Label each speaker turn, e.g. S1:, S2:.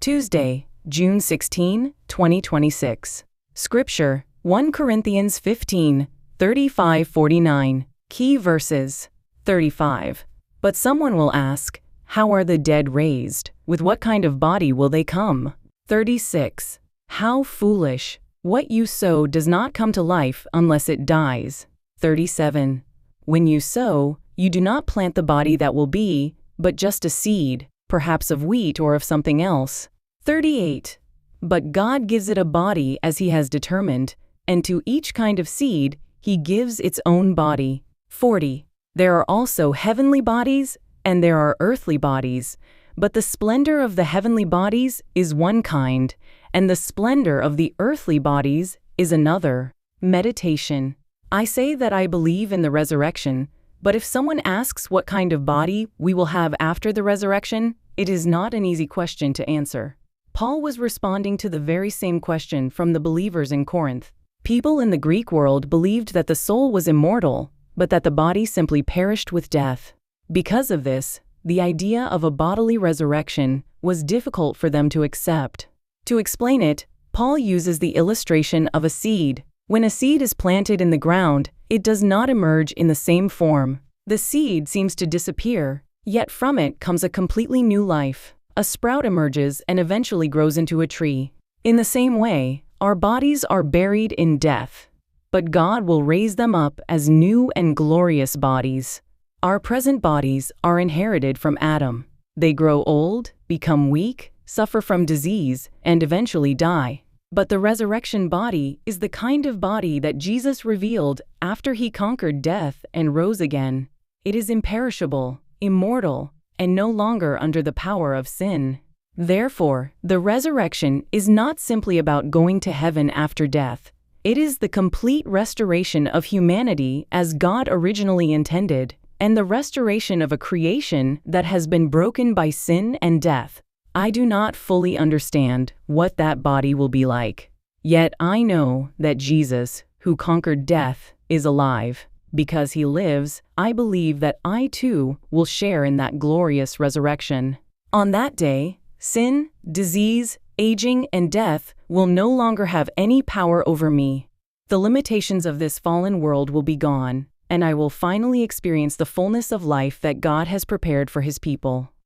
S1: Tuesday, June 16, 2026. Scripture, 1 Corinthians 15, 35-49. Key verses. 35. But someone will ask, how are the dead raised? With what kind of body will they come? 36. How foolish! What you sow does not come to life unless it dies. 37. When you sow, you do not plant the body that will be, but just a seed, perhaps of wheat or of something else. 38. But God gives it a body as He has determined, and to each kind of seed He gives its own body. 40. There are also heavenly bodies, and there are earthly bodies, but the splendor of the heavenly bodies is one kind, and the splendor of the earthly bodies is another. Meditation. I say that I believe in the resurrection, but if someone asks what kind of body we will have after the resurrection, it is not an easy question to answer. Paul was responding to the very same question from the believers in Corinth. People in the Greek world believed that the soul was immortal, but that the body simply perished with death. Because of this, the idea of a bodily resurrection was difficult for them to accept. To explain it, Paul uses the illustration of a seed. When a seed is planted in the ground, it does not emerge in the same form. The seed seems to disappear, yet from it comes a completely new life. A sprout emerges and eventually grows into a tree. In the same way, our bodies are buried in death, but God will raise them up as new and glorious bodies. Our present bodies are inherited from Adam. They grow old, become weak, suffer from disease, and eventually die. But the resurrection body is the kind of body that Jesus revealed after He conquered death and rose again. It is imperishable, immortal, and no longer under the power of sin. Therefore, the resurrection is not simply about going to heaven after death. It is the complete restoration of humanity as God originally intended, and the restoration of a creation that has been broken by sin and death. I do not fully understand what that body will be like. Yet I know that Jesus, who conquered death, is alive. Because He lives, I believe that I too will share in that glorious resurrection. On that day, sin, disease, aging, and death will no longer have any power over me. The limitations of this fallen world will be gone, and I will finally experience the fullness of life that God has prepared for His people.